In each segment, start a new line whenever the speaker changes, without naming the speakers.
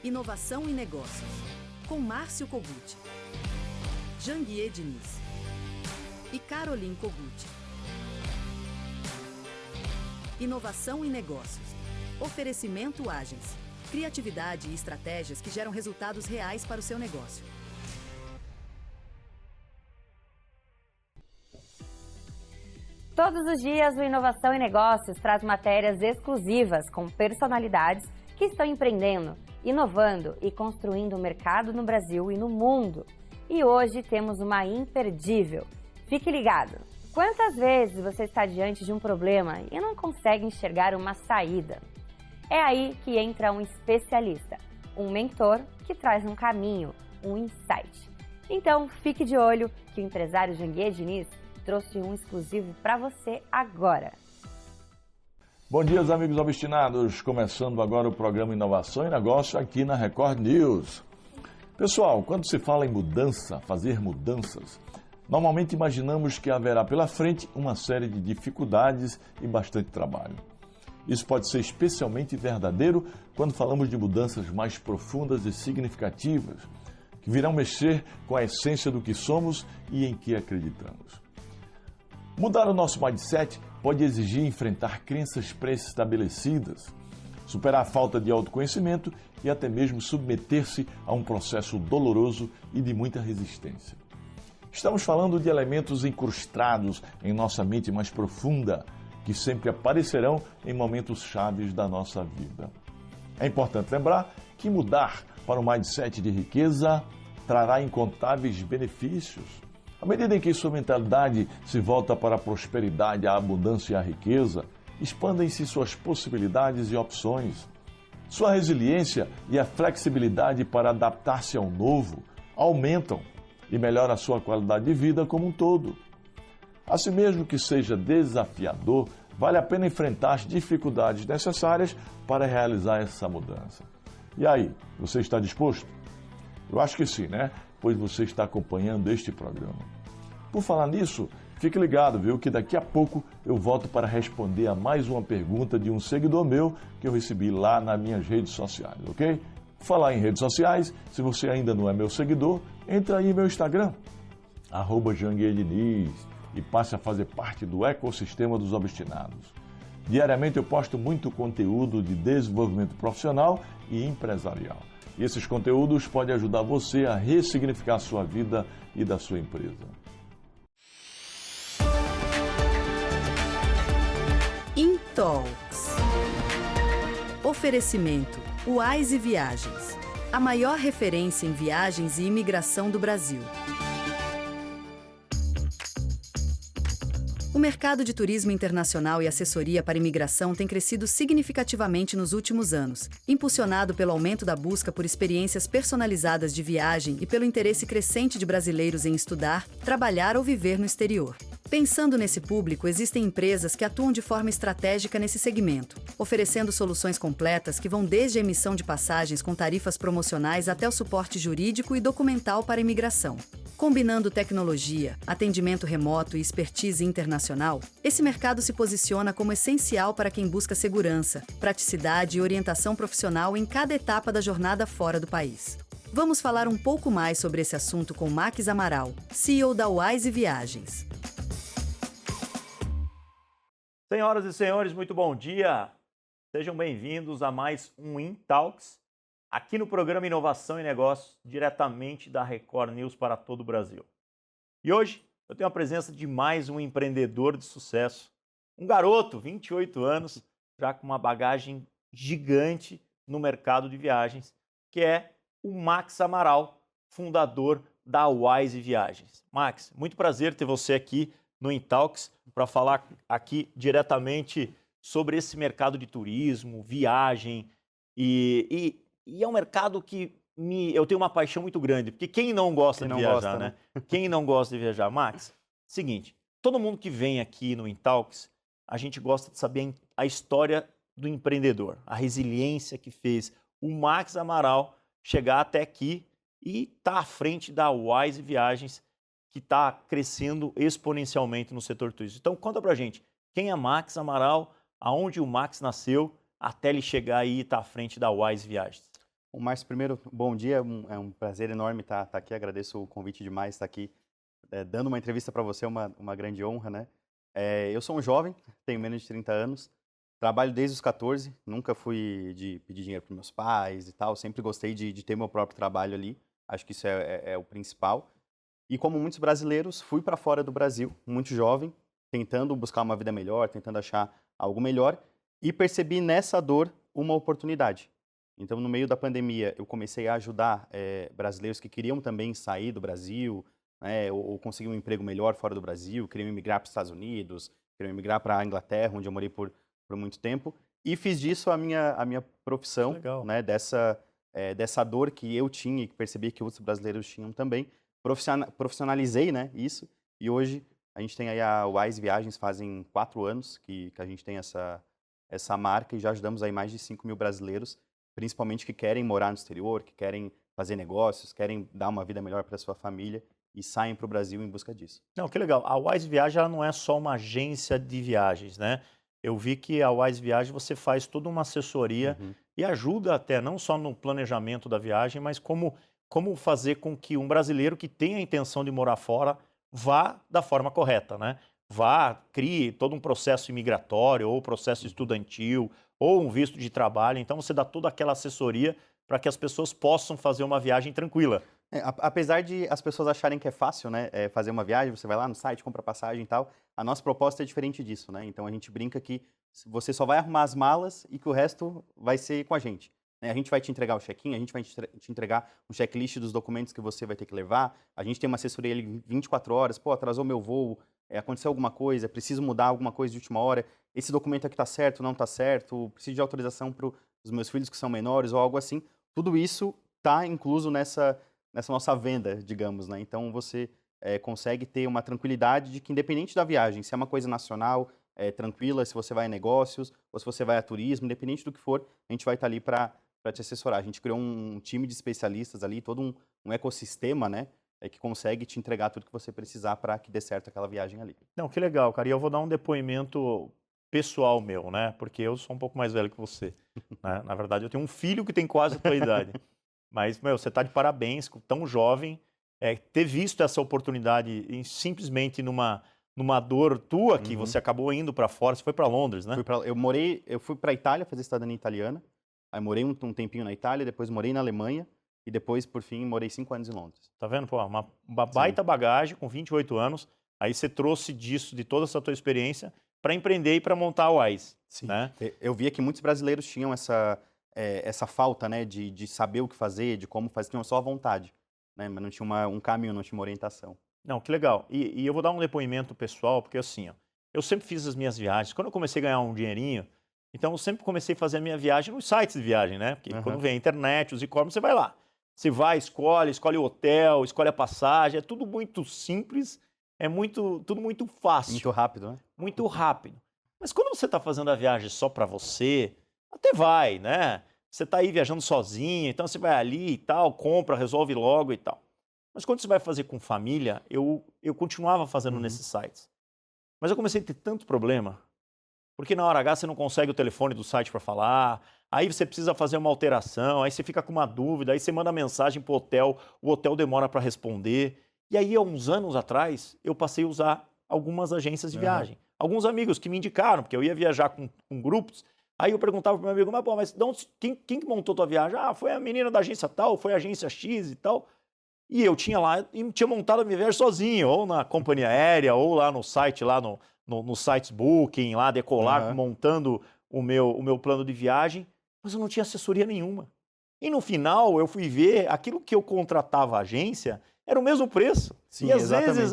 Inovação e Negócios, com Márcio Kogut, Janguier Diniz e Caroline Kogut. Inovação e Negócios. Oferecimento Agence. Criatividade e estratégias que geram resultados reais para o seu negócio.
Todos os dias, o Inovação e Negócios traz matérias exclusivas com personalidades que estão empreendendo, inovando e construindo o mercado no Brasil e no mundo. E hoje temos uma imperdível. Fique ligado! Quantas vezes você está diante de um problema e não consegue enxergar uma saída? É aí que entra um especialista, um mentor que traz um caminho, um insight. Então, fique de olho que o empresário Janguier Diniz trouxe um exclusivo para você agora.
Bom dia, amigos obstinados. Começando agora o programa Inovação e Negócio aqui na Record News. Pessoal, quando se fala em mudança, fazer mudanças, normalmente imaginamos que haverá pela frente uma série de dificuldades e bastante trabalho. Isso pode ser especialmente verdadeiro quando falamos de mudanças mais profundas e significativas, que virão mexer com a essência do que somos e em que acreditamos. Mudar o nosso mindset pode exigir enfrentar crenças pré-estabelecidas, superar a falta de autoconhecimento e até mesmo submeter-se a um processo doloroso e de muita resistência. Estamos falando de elementos incrustados em nossa mente mais profunda, que sempre aparecerão em momentos chaves da nossa vida. É importante lembrar que mudar para um mindset de riqueza trará incontáveis benefícios. À medida em que sua mentalidade se volta para a prosperidade, a abundância e a riqueza, expandem-se suas possibilidades e opções. Sua resiliência e a flexibilidade para adaptar-se ao novo aumentam e melhora a sua qualidade de vida como um todo. Assim mesmo que seja desafiador, vale a pena enfrentar as dificuldades necessárias para realizar essa mudança. E aí, você está disposto? Eu acho que sim, né? Pois você está acompanhando este programa. Por falar nisso, fique ligado, viu, que daqui a pouco eu volto para responder a mais uma pergunta de um seguidor meu que eu recebi lá nas minhas redes sociais, ok? Falar em redes sociais, se você ainda não é meu seguidor, entra aí no meu Instagram, @JanguierDiniz, e passe a fazer parte do ecossistema dos obstinados. Diariamente eu posto muito conteúdo de desenvolvimento profissional e empresarial. E esses conteúdos podem ajudar você a ressignificar a sua vida e da sua empresa.
Intalks. Oferecimento Wise Viagens, a maior referência em viagens e imigração do Brasil. O mercado de turismo internacional e assessoria para imigração tem crescido significativamente nos últimos anos, impulsionado pelo aumento da busca por experiências personalizadas de viagem e pelo interesse crescente de brasileiros em estudar, trabalhar ou viver no exterior. Pensando nesse público, existem empresas que atuam de forma estratégica nesse segmento, oferecendo soluções completas que vão desde a emissão de passagens com tarifas promocionais até o suporte jurídico e documental para a imigração. Combinando tecnologia, atendimento remoto e expertise internacional, esse mercado se posiciona como essencial para quem busca segurança, praticidade e orientação profissional em cada etapa da jornada fora do país. Vamos falar um pouco mais sobre esse assunto com Max Amaral, CEO da Wise Viagens.
Senhoras e senhores, muito bom dia! Sejam bem-vindos a mais um Intalks, aqui no programa Inovação e Negócios, diretamente da Record News para todo o Brasil. E hoje eu tenho a presença de mais um empreendedor de sucesso, um garoto, 28 anos, já com uma bagagem gigante no mercado de viagens, que é o Max Amaral, fundador da Wise Viagens. Max, muito prazer ter você aqui no Intalks para falar aqui diretamente sobre esse mercado de turismo, viagem e é um mercado que eu tenho uma paixão muito grande, porque quem não gosta de viajar, né? Quem não gosta de viajar? Max, seguinte, todo mundo que vem aqui no Intalks, a gente gosta de saber a história do empreendedor, a resiliência que fez o Max Amaral chegar até aqui e tá à frente da Wise Viagens, que está crescendo exponencialmente no setor turístico. Então conta pra gente, quem é Max Amaral, aonde o Max nasceu, até ele chegar aí e estar à frente da Wise Viagens.
Bom, Márcio, primeiro, bom dia, é um prazer enorme estar aqui, agradeço o convite demais, estar aqui dando uma entrevista para você, uma grande honra, né? Eu sou um jovem, tenho menos de 30 anos, trabalho desde os 14, nunca fui de pedir dinheiro para meus pais e tal, sempre gostei de ter meu próprio trabalho ali, acho que isso é o principal. E como muitos brasileiros, fui para fora do Brasil, muito jovem, tentando buscar uma vida melhor, tentando achar algo melhor, e percebi nessa dor uma oportunidade. Então, no meio da pandemia, eu comecei a ajudar brasileiros que queriam também sair do Brasil, né, ou conseguir um emprego melhor fora do Brasil, queriam migrar para os Estados Unidos, queriam migrar para a Inglaterra, onde eu morei por muito tempo, e fiz disso a minha profissão,
Legal.
né, dessa dor que eu tinha e que percebi que outros brasileiros tinham também. Profissionalizei, né, isso, e hoje a gente tem aí a Wise Viagens, fazem 4 anos que a gente tem essa marca e já ajudamos aí mais de 5 mil brasileiros, principalmente que querem morar no exterior, que querem fazer negócios, querem dar uma vida melhor para sua família e saem para o Brasil em busca disso.
Não, que legal. A Wise Viagem ela não é só uma agência de viagens, né? Eu vi que a Wise Viagem você faz toda uma assessoria e ajuda até não só no planejamento da viagem, mas como fazer com que um brasileiro que tem a intenção de morar fora vá da forma correta, né? Crie todo um processo imigratório ou processo estudantil ou um visto de trabalho. Então você dá toda aquela assessoria para que as pessoas possam fazer uma viagem tranquila.
Apesar de as pessoas acharem que é fácil, né, fazer uma viagem, você vai lá no site, compra passagem e tal, a nossa proposta é diferente disso, né? Então a gente brinca que você só vai arrumar as malas e que o resto vai ser com a gente. Né? A gente vai te entregar o check-in, a gente vai te entregar um checklist dos documentos que você vai ter que levar, a gente tem uma assessoria ali 24 horas, pô, atrasou meu voo, aconteceu alguma coisa, preciso mudar alguma coisa de última hora, esse documento aqui tá certo, não tá certo, preciso de autorização para os meus filhos que são menores ou algo assim. Tudo isso tá incluso nessa nossa venda, digamos, né? Então você consegue ter uma tranquilidade de que independente da viagem, se é uma coisa nacional, tranquila, se você vai a negócios ou se você vai a turismo, independente do que for, a gente vai estar ali para te assessorar. A gente criou um time de especialistas ali, todo um ecossistema, né? Que consegue te entregar tudo que você precisar para que dê certo aquela viagem ali.
Não, que legal, cara. E eu vou dar um depoimento pessoal meu, né? Porque eu sou um pouco mais velho que você. Né? Na verdade, eu tenho um filho que tem quase a tua idade. Mas, meu, você está de parabéns, tão jovem, ter visto essa oportunidade simplesmente numa dor tua, que você acabou indo para fora, você foi para Londres, né?
Eu fui para a Itália fazer cidadania italiana, aí morei um tempinho na Itália, depois morei na Alemanha, e depois, por fim, morei 5 anos em Londres.
Tá vendo? Pô, uma baita bagagem com 28 anos, aí você trouxe de toda essa tua experiência, para empreender e para montar a Wise.
Sim.
Né?
Eu via que muitos brasileiros tinham essa falta, né, de saber o que fazer, de como fazer, tinham só a vontade, né, mas não tinha um caminho, não tinha uma orientação.
Não, que legal. E eu vou dar um depoimento pessoal, porque assim, ó, eu sempre fiz as minhas viagens. Quando eu comecei a ganhar um dinheirinho, então eu sempre comecei a fazer a minha viagem nos sites de viagem, né? Porque quando vem a internet, os e-commerce, você vai lá. Você vai, escolhe o hotel, escolhe a passagem, é tudo muito simples, tudo muito fácil.
Muito rápido, né?
Muito rápido. Mas quando você está fazendo a viagem só para você, até vai, né? Você está aí viajando sozinho, então você vai ali e tal, compra, resolve logo e tal. Mas quando você vai fazer com família, eu continuava fazendo nesses sites. Mas eu comecei a ter tanto problema, porque na hora H você não consegue o telefone do site para falar, aí você precisa fazer uma alteração, aí você fica com uma dúvida, aí você manda mensagem para o hotel demora para responder. E aí, há uns anos atrás, eu passei a usar algumas agências de viagem. Alguns amigos que me indicaram, porque eu ia viajar com grupos, aí eu perguntava para o meu amigo, mas quem que montou tua viagem? Ah, foi a menina da agência tal, foi a agência X e tal. E eu tinha lá, e tinha montado a minha viagem sozinho, ou na companhia aérea, ou lá no site, lá no Sites Booking, lá Decolar, montando o meu plano de viagem, mas eu não tinha assessoria nenhuma. E no final, eu fui ver, aquilo que eu contratava a agência era o mesmo preço.
Sim,
e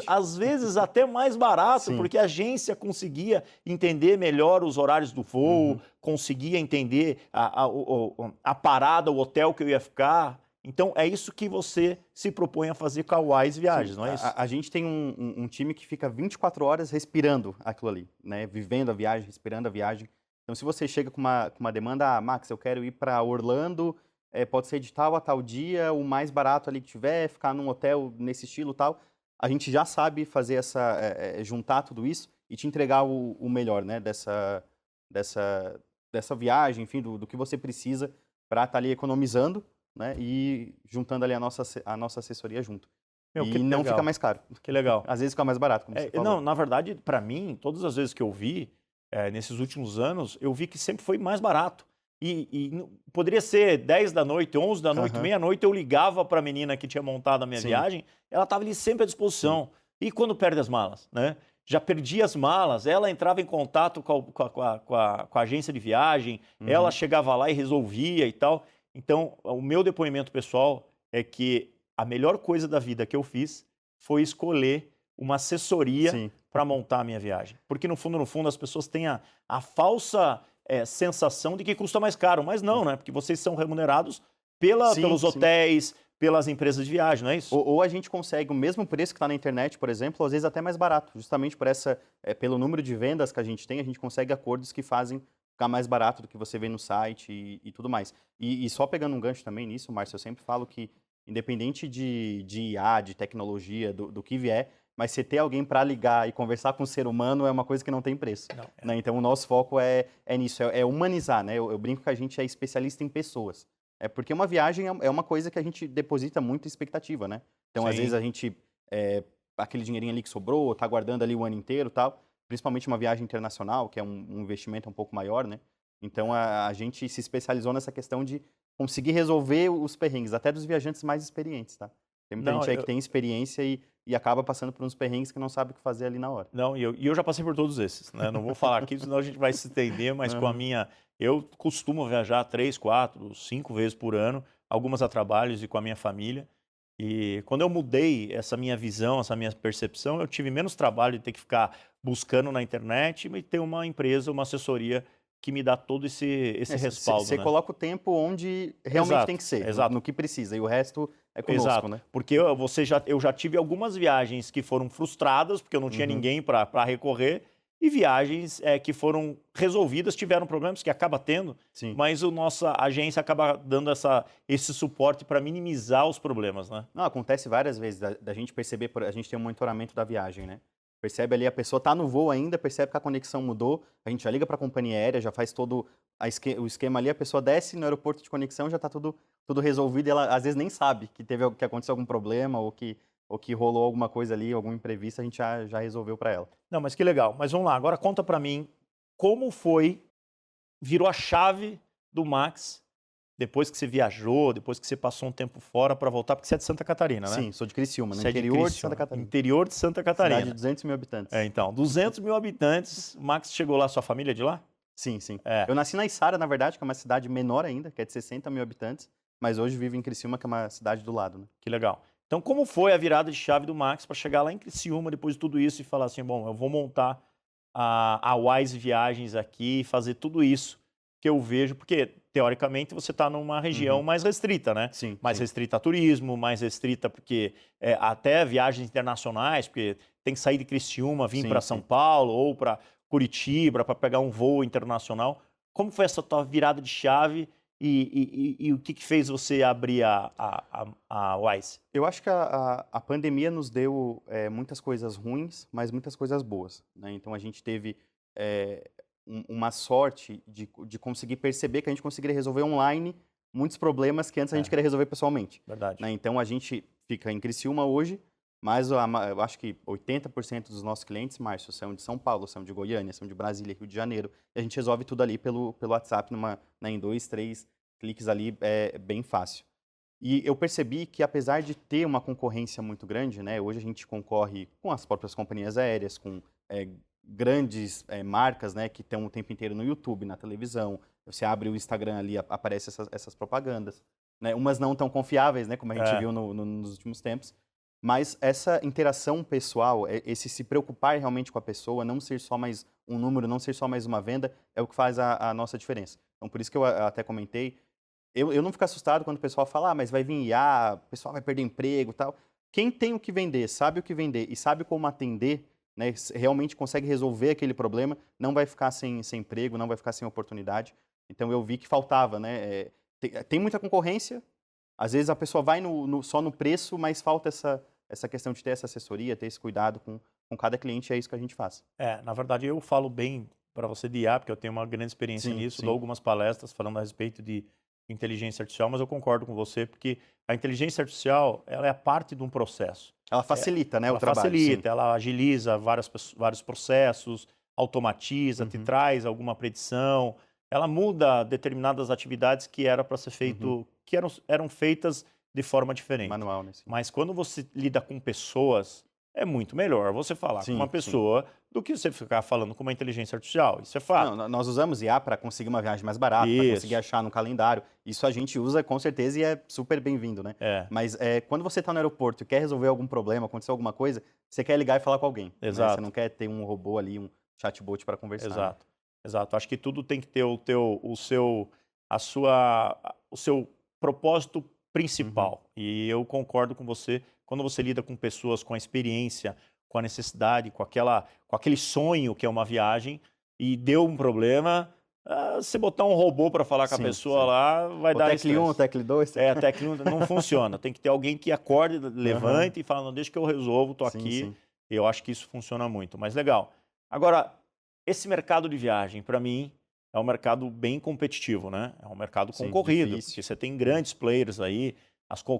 às vezes até mais barato,
Sim.
porque a agência conseguia entender melhor os horários do voo, conseguia entender a parada, o hotel que eu ia ficar. Então, é isso que você se propõe a fazer com a Wise Viagens, não é isso?
A gente tem um time que fica 24 horas respirando aquilo ali, né? Vivendo a viagem, respirando a viagem. Então, se você chega com uma demanda, Max, eu quero ir para Orlando, pode ser de tal a tal dia, o mais barato ali que tiver, ficar num hotel nesse estilo e tal, a gente já sabe fazer juntar tudo isso e te entregar o melhor, né? Dessa viagem, enfim, do que você precisa para estar ali economizando, né, e juntando ali a nossa assessoria junto.
Meu, que
E não
legal.
fica mais caro.
Que legal.
Às vezes fica mais barato, como você falou.
Não, na verdade, para mim, todas as vezes que eu vi, nesses últimos anos, eu vi que sempre foi mais barato. Poderia ser 10 da noite, 11 da noite, meia-noite, eu ligava para a menina que tinha montado a minha viagem, ela estava ali sempre à disposição. E quando perde as malas, né? Já perdi as malas, ela entrava em contato com a agência de viagem, ela chegava lá e resolvia e tal. Então, o meu depoimento pessoal é que a melhor coisa da vida que eu fiz foi escolher uma assessoria para montar a minha viagem. Porque, no fundo, as pessoas têm a falsa sensação de que custa mais caro. Mas não, né? Porque vocês são remunerados pelos hotéis, pelas empresas de viagem, não é isso?
Ou a gente consegue o mesmo preço que está na internet, por exemplo, às vezes até mais barato. Justamente pelo número de vendas que a gente consegue acordos que fazem ficar mais barato do que você vê no site e tudo mais. E só pegando um gancho também nisso, Márcio, eu sempre falo que independente de IA, de tecnologia, do que vier, mas você ter alguém para ligar e conversar com o ser humano é uma coisa que não tem preço.
Não,
né? Então, o nosso foco é nisso, é humanizar. Né? Eu brinco que a gente é especialista em pessoas. Porque uma viagem é uma coisa que a gente deposita muita expectativa, né? Então, às vezes, a gente, aquele dinheirinho ali que sobrou, tá guardando ali o ano inteiro e tal, principalmente uma viagem internacional, que é um investimento um pouco maior, né? Então, a gente se especializou nessa questão de conseguir resolver os perrengues, até dos viajantes mais experientes, tá? Tem muita gente aí que tem experiência e acaba passando por uns perrengues que não sabe o que fazer ali na hora.
Não, e eu já passei por todos esses, né? Não vou falar aqui, senão a gente vai se estender, mas com a minha... Eu costumo viajar 3, 4, 5 vezes por ano, algumas a trabalhos e com a minha família. E quando eu mudei essa minha visão, essa minha percepção, eu tive menos trabalho de ter que ficar buscando na internet e ter uma empresa, uma assessoria que me dá todo esse respaldo.
Você coloca o tempo onde realmente tem que ser, no que precisa, e o resto é conosco, né?
Porque eu já tive algumas viagens que foram frustradas, porque eu não tinha ninguém para recorrer, e viagens que foram resolvidas, tiveram problemas, que acaba tendo, mas a nossa agência acaba dando esse suporte para minimizar os problemas, né?
Não, acontece várias vezes da gente perceber, a gente tem um monitoramento da viagem, né? Percebe ali, a pessoa está no voo ainda, percebe que a conexão mudou, a gente já liga para a companhia aérea, já faz todo o esquema ali, a pessoa desce no aeroporto de conexão, já está tudo resolvido, e ela às vezes nem sabe que aconteceu algum problema ou que rolou alguma coisa ali, algum imprevisto, a gente já resolveu para ela.
Não, mas que legal. Mas vamos lá, agora conta para mim como virou a chave do Max depois que você viajou, depois que você passou um tempo fora para voltar, porque você é de Santa Catarina, né?
Sim, sou de Criciúma, no
Você
interior de Santa Catarina.
Interior de Santa Catarina.
Cidade de 200 mil habitantes.
Então, 200 mil habitantes. O Max chegou lá, sua família é de lá?
Sim. Eu nasci na Içara, na verdade, que é uma cidade menor ainda, que é de 60 mil habitantes, mas hoje vivo em Criciúma, que é uma cidade do lado, né?
Que legal. Então, como foi a virada de chave do Max para chegar lá em Criciúma, depois de tudo isso, e falar assim, bom, eu vou montar a Wise Viagens aqui, fazer tudo isso que eu vejo, porque, teoricamente, você está numa região mais restrita, né?
Sim.
Mais restrita a turismo, mais restrita porque até viagens internacionais, porque tem que sair de Criciúma, vir para São Paulo ou para Curitiba para pegar um voo internacional. Como foi essa tua virada de chave e o que fez você abrir a Wise?
Eu acho que a pandemia nos deu muitas coisas ruins, mas muitas coisas boas, né? Então, a gente teve uma sorte de conseguir perceber que a gente conseguiria resolver online muitos problemas que antes a gente queria resolver pessoalmente.
Verdade.
Né? Então, a gente fica em Criciúma hoje, mas eu acho que 80% dos nossos clientes, Márcio, são de São Paulo, são de Goiânia, são de Brasília, Rio de Janeiro, e a gente resolve tudo ali pelo WhatsApp, em 2, 3 cliques ali, é bem fácil. E eu percebi que, apesar de ter uma concorrência muito grande, né, hoje a gente concorre com as próprias companhias aéreas, com grandes marcas, né, que estão o tempo inteiro no YouTube, na televisão. Você abre o Instagram ali, aparecem essas propagandas. Né? Umas não tão confiáveis, né, como a gente viu nos últimos tempos. Mas essa interação pessoal, esse se preocupar realmente com a pessoa, não ser só mais um número, não ser só mais uma venda, é o que faz a nossa diferença. Então, por isso que eu até comentei, eu não fico assustado quando o pessoal fala, mas vai vir IA, o pessoal vai perder emprego e tal. Quem tem o que vender, sabe o que vender e sabe como atender, né, realmente consegue resolver aquele problema, não vai ficar sem emprego, não vai ficar sem oportunidade. Então, eu vi que faltava, né? Tem muita concorrência, às vezes a pessoa vai só no preço, mas falta essa questão de ter essa assessoria, ter esse cuidado com cada cliente, é isso que a gente faz.
Na verdade, eu falo bem para você de IA, porque eu tenho uma grande experiência nisso, dou algumas palestras falando a respeito de inteligência artificial, mas eu concordo com você, porque a inteligência artificial ela é parte de um processo.
Ela facilita, né, o trabalho.
Facilita, ela agiliza vários processos, automatiza, te traz alguma predição, ela muda determinadas atividades que era para ser feito, que eram feitas de forma diferente.
Manual, né?
Mas quando você lida com pessoas, é muito melhor você falar com uma pessoa do que você ficar falando com uma inteligência artificial. Isso é fato.
Não, nós usamos IA para conseguir uma viagem mais barata, para conseguir achar no calendário. Isso a gente usa com certeza e é super bem-vindo, né? Mas quando você está no aeroporto e quer resolver algum problema, acontecer alguma coisa, você quer ligar e falar com alguém.
Exato.
Né? Você não quer ter um robô ali, um chatbot para conversar.
Exato. Né? Exato. Acho que tudo tem que ter o seu propósito principal. E eu concordo com você. Quando você lida com pessoas com a experiência, com a necessidade, com aquele sonho que é uma viagem e deu um problema, você botar um robô para falar com a pessoa lá vai dar
estresse. O Tecle 1, o Tecle 2.
A Tecle 1 não funciona. Tem que ter alguém que acorde, levante e fala, não, deixa que eu resolvo, tô aqui. Eu acho que isso funciona muito. Mas legal. Agora, esse mercado de viagem, para mim, é um mercado bem competitivo, né? É um mercado concorrido, porque você tem grandes players aí,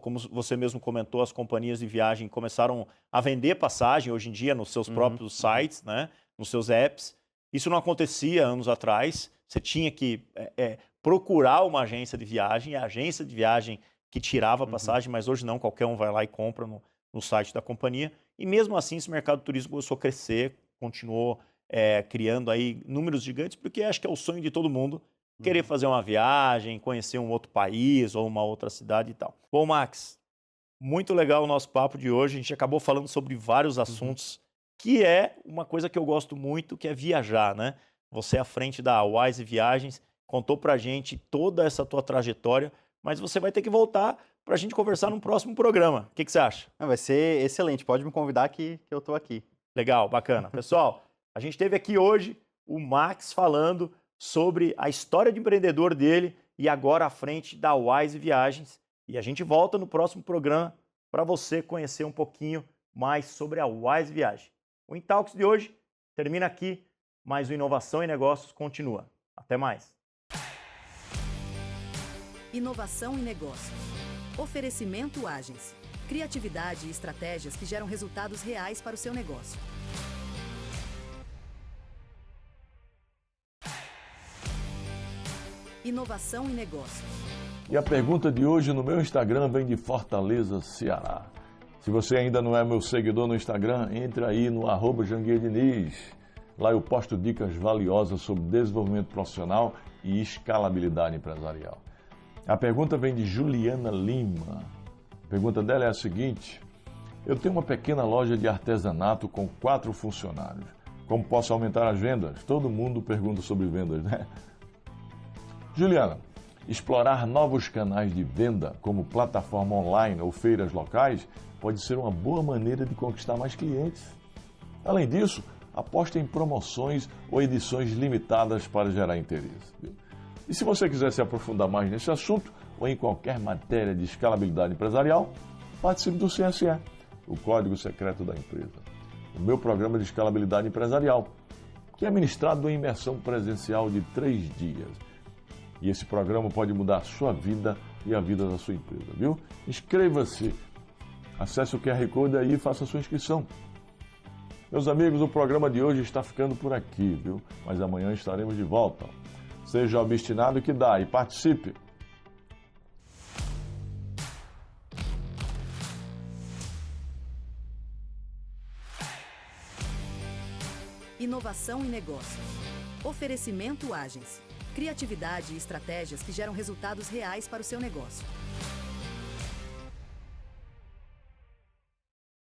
como você mesmo comentou, as companhias de viagem começaram a vender passagem hoje em dia nos seus próprios sites, né? Nos seus apps. Isso não acontecia anos atrás, você tinha que procurar uma agência de viagem, a agência de viagem que tirava a passagem, mas hoje não, qualquer um vai lá e compra no site da companhia. E mesmo assim, esse mercado de turismo começou a crescer, continuou criando aí números gigantes, porque acho que é o sonho de todo mundo, querer fazer uma viagem, conhecer um outro país ou uma outra cidade e tal. Bom, Max, muito legal o nosso papo de hoje. A gente acabou falando sobre vários assuntos, que é uma coisa que eu gosto muito, que é viajar, né? Você à frente da Wise Viagens, contou pra gente toda essa tua trajetória, mas você vai ter que voltar pra gente conversar num próximo programa. O que você acha?
Vai ser excelente. Pode me convidar que eu tô aqui.
Legal, bacana. Pessoal, a gente teve aqui hoje o Max falando sobre a história de empreendedor dele e agora à frente da Wise Viagens. E a gente volta no próximo programa para você conhecer um pouquinho mais sobre a Wise Viagem. O Intalks de hoje termina aqui, mas o Inovação em Negócios continua. Até mais.
Inovação em Negócios. Oferecimento Agency. Criatividade e estratégias que geram resultados reais para o seu negócio. Inovação em Negócios.
E a pergunta de hoje no meu Instagram vem de Fortaleza, Ceará. Se você ainda não é meu seguidor no Instagram, entre aí no @JanguiaDiniz. Lá eu posto dicas valiosas sobre desenvolvimento profissional e escalabilidade empresarial. A pergunta vem de Juliana Lima. A pergunta dela é a seguinte: eu tenho uma pequena loja de artesanato com 4 funcionários. Como posso aumentar as vendas? Todo mundo pergunta sobre vendas, né? Juliana, explorar novos canais de venda, como plataforma online ou feiras locais, pode ser uma boa maneira de conquistar mais clientes. Além disso, aposte em promoções ou edições limitadas para gerar interesse. E se você quiser se aprofundar mais nesse assunto ou em qualquer matéria de escalabilidade empresarial, participe do CSE, o Código Secreto da Empresa, o meu programa de escalabilidade empresarial, que é ministrado em imersão presencial de 3 dias. E esse programa pode mudar a sua vida e a vida da sua empresa, viu? Inscreva-se, acesse o QR Code aí e faça a sua inscrição. Meus amigos, o programa de hoje está ficando por aqui, viu? Mas amanhã estaremos de volta. Seja obstinado que dá e participe.
Inovação em Negócios. Oferecimento Agency. Criatividade e estratégias que geram resultados reais para o seu negócio.